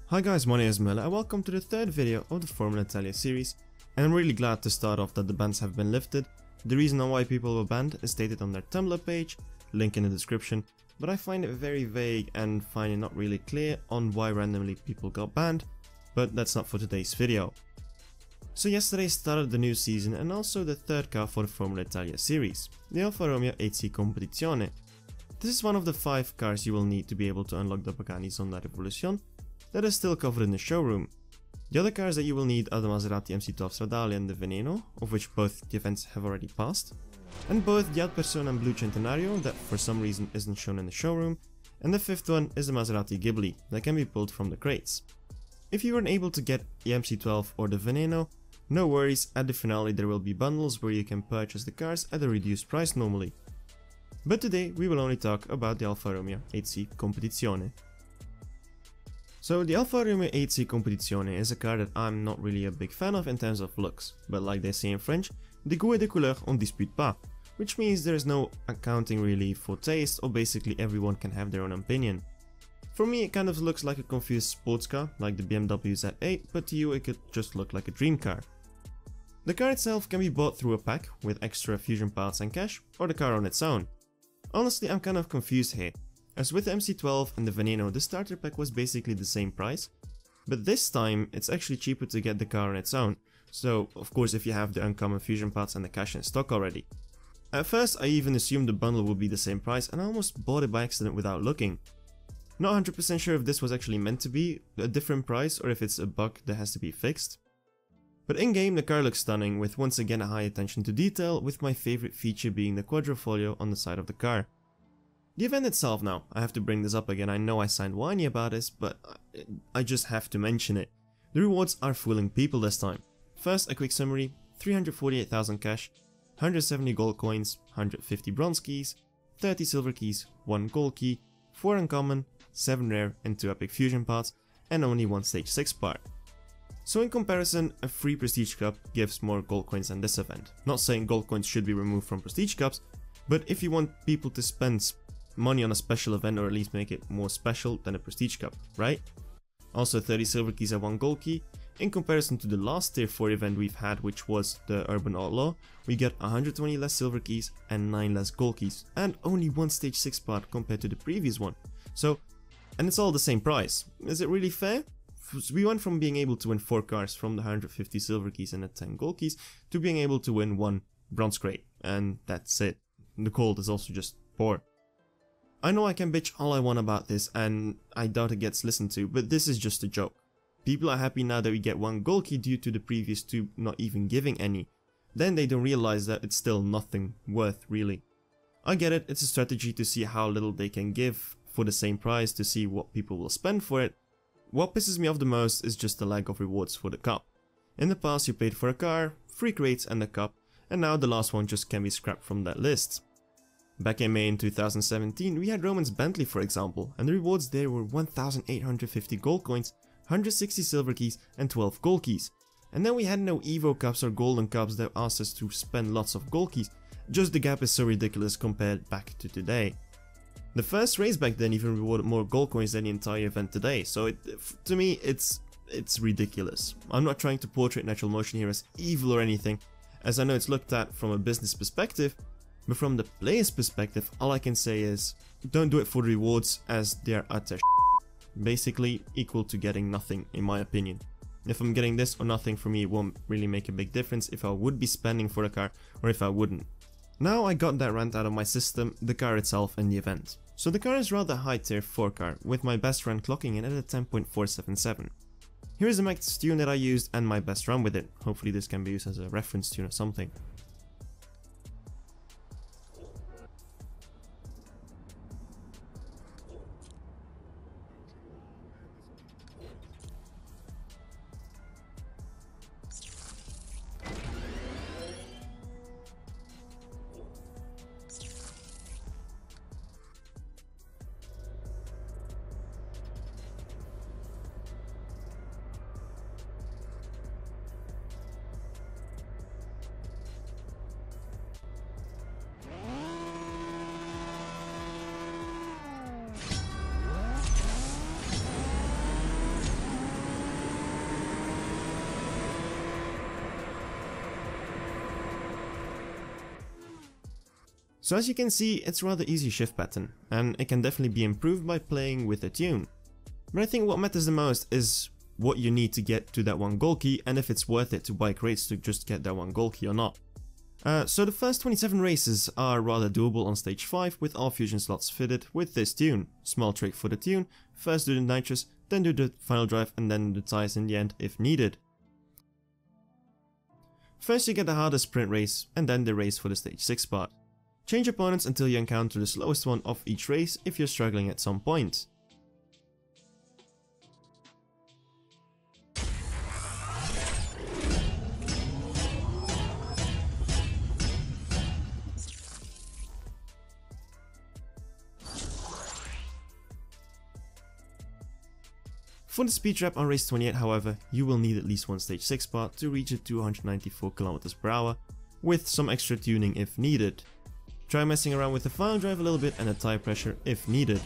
Hi guys, my name is Mela and welcome to the third video of the Formula Italia series, and I'm really glad to start off that the bans have been lifted. The reason on why people were banned is stated on their Tumblr page, link in the description, but I find it very vague and find it not really clear on why randomly people got banned, but that's not for today's video. So yesterday started the new season and also the third car for the Formula Italia series, the Alfa Romeo 8C Competizione. This is one of the 5 cars you will need to be able to unlock the Pagani Zonda Revolution that is still covered in the showroom. The other cars that you will need are the Maserati MC12 Stradale and the Veneno, of which both the events have already passed, and both the Persona and Blue Centenario that for some reason isn't shown in the showroom, and the 5th one is the Maserati Ghibli that can be pulled from the crates. If you weren't able to get the MC12 or the Veneno, no worries, at the finale there will be bundles where you can purchase the cars at a reduced price normally. But today we will only talk about the Alfa Romeo 8C Competizione. So the Alfa Romeo 8C Competizione is a car that I'm not really a big fan of in terms of looks, but like they say in French, de goût et de couleur on dispute pas, which means there is no accounting really for taste, or basically everyone can have their own opinion. For me it kind of looks like a confused sports car, like the BMW Z8, but to you it could just look like a dream car. The car itself can be bought through a pack with extra fusion parts and cash, or the car on its own. Honestly, I'm kind of confused here, as with the MC12 and the Veneno the starter pack was basically the same price, but this time it's actually cheaper to get the car on its own, so of course if you have the uncommon fusion parts and the cash in stock already. At first I even assumed the bundle would be the same price and I almost bought it by accident without looking. Not 100% sure if this was actually meant to be a different price or if it's a bug that has to be fixed. But in game the car looks stunning, with once again a high attention to detail, with my favorite feature being the quadrifoglio on the side of the car. The event itself now, I have to bring this up again, I know I sound whiny about this, but I just have to mention it. The rewards are fooling people this time. First, a quick summary: 348,000 cash, 170 gold coins, 150 bronze keys, 30 silver keys, 1 gold key, 4 uncommon, 7 rare and 2 epic fusion parts, and only 1 stage 6 part. So in comparison, a free prestige cup gives more gold coins than this event. Not saying gold coins should be removed from prestige cups, but if you want people to spend money on a special event, or at least make it more special than a prestige cup, right? Also 30 silver keys and 1 gold key. In comparison to the last tier 4 event we've had, which was the Urban Outlaw, we get 120 less silver keys and 9 less gold keys, and only 1 stage 6 part compared to the previous one. So, and it's all the same price. Is it really fair? We went from being able to win 4 cars from the 150 silver keys and the 10 gold keys to being able to win 1 bronze crate, and that's it. The gold is also just poor. I know I can bitch all I want about this and I doubt it gets listened to, but this is just a joke. People are happy now that we get 1 gold key due to the previous 2 not even giving any. Then they don't realize that it's still nothing worth really. I get it, it's a strategy to see how little they can give for the same price, to see what people will spend for it. What pisses me off the most is just the lack of rewards for the cup. In the past you paid for a car, 3 crates and a cup, and now the last one just can be scrapped from that list. Back in May in 2017 we had Roman's Bentley for example, and the rewards there were 1850 gold coins, 160 silver keys and 12 gold keys. And then we had no Evo cups or golden cups that asked us to spend lots of gold keys, just the gap is so ridiculous compared back to today. The first race back then even rewarded more gold coins than the entire event today, so to me it's ridiculous. I'm not trying to portray Natural Motion here as evil or anything, as I know it's looked at from a business perspective, but from the player's perspective all I can say is don't do it for the rewards, as they are utter basically equal to getting nothing in my opinion. If I'm getting this or nothing, for me it won't really make a big difference if I would be spending for a car or if I wouldn't. Now I got that rant out of my system, the car itself and the event. So the car is rather high tier 4 car, with my best run clocking in at a 10.477. Here is the max tune that I used and my best run with it. Hopefully this can be used as a reference tune or something. So as you can see, it's a rather easy shift pattern, and it can definitely be improved by playing with a tune. But I think what matters the most is what you need to get to that one gold key, and if it's worth it to buy crates to just get that one gold key or not. So the first 27 races are rather doable on stage 5 with all fusion slots fitted with this tune. Small trick for the tune: first do the nitrous, then do the final drive, and then the tires in the end if needed. First you get the hardest sprint race, and then the race for the stage 6 spot. Change opponents until you encounter the slowest one of each race if you're struggling at some point. For the speed trap on race 28, however, you will need at least one stage 6 spot to reach at 294 km/h, with some extra tuning if needed. Try messing around with the final drive a little bit and the tire pressure if needed.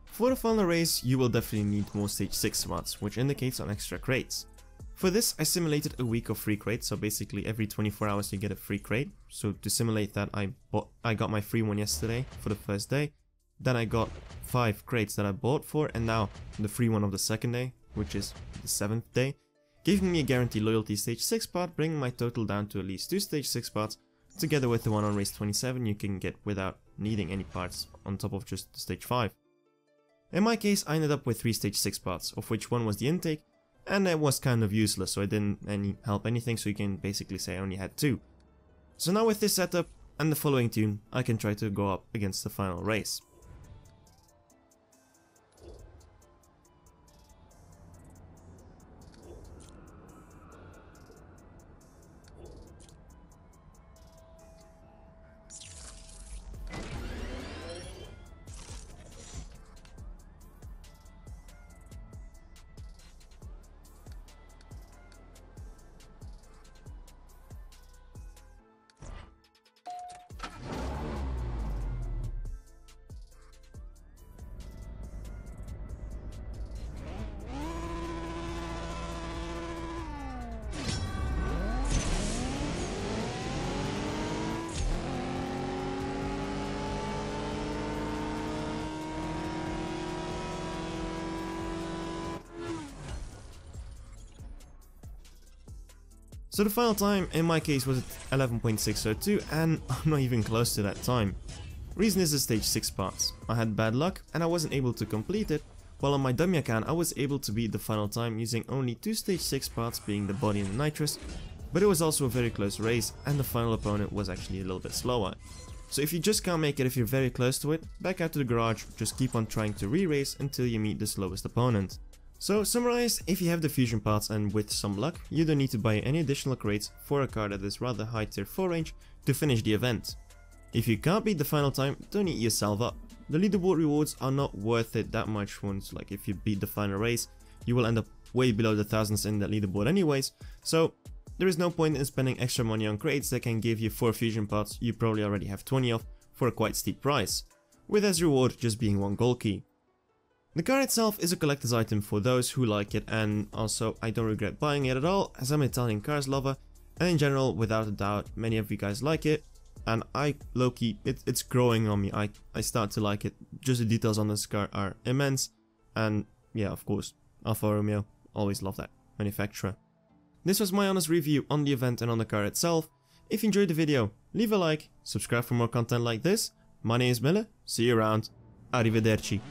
For the final race, you will definitely need more stage 6 spots, which indicates on extra crates. For this, I simulated a week of free crates, so basically every 24 hours you get a free crate. So to simulate that, I got my free one yesterday for the first day. Then I got 5 crates that I bought for, and now the free one of the second day, which is the 7th day, giving me a guaranteed loyalty stage 6 spot, bringing my total down to at least 2 stage 6 spots, together with the one on race 27 you can get without needing any parts on top of just the stage 5. In my case, I ended up with 3 stage 6 spots, of which one was the intake, and it was kind of useless, so it didn't help anything, so you can basically say I only had 2. So now with this setup and the following tune, I can try to go up against the final race. So the final time in my case was at 11.602, and I'm not even close to that time. Reason is the stage 6 parts. I had bad luck and I wasn't able to complete it, while on my dummy account I was able to beat the final time using only 2 stage 6 parts, being the body and the nitrous, but it was also a very close race and the final opponent was actually a little bit slower. So if you just can't make it if you're very close to it, back out to the garage, just keep on trying to re-race until you meet the slowest opponent. So summarize, if you have the fusion parts and with some luck, you don't need to buy any additional crates for a car that is rather high tier 4 range to finish the event. If you can't beat the final time, don't eat yourself up. The leaderboard rewards are not worth it that much once, like if you beat the final race, you will end up way below the thousands in that leaderboard anyways, so there is no point in spending extra money on crates that can give you 4 fusion parts you probably already have 20 of for a quite steep price, with as reward just being 1 gold key. The car itself is a collector's item for those who like it, and also I don't regret buying it at all, as I'm an Italian cars lover, and in general, without a doubt, many of you guys like it, and I low-key, it's growing on me. I start to like it. Just the details on this car are immense, and yeah, of course, Alfa Romeo, always love that manufacturer. This was my honest review on the event and on the car itself. If you enjoyed the video, leave a like, subscribe for more content like this. My name is Mille, see you around, arrivederci.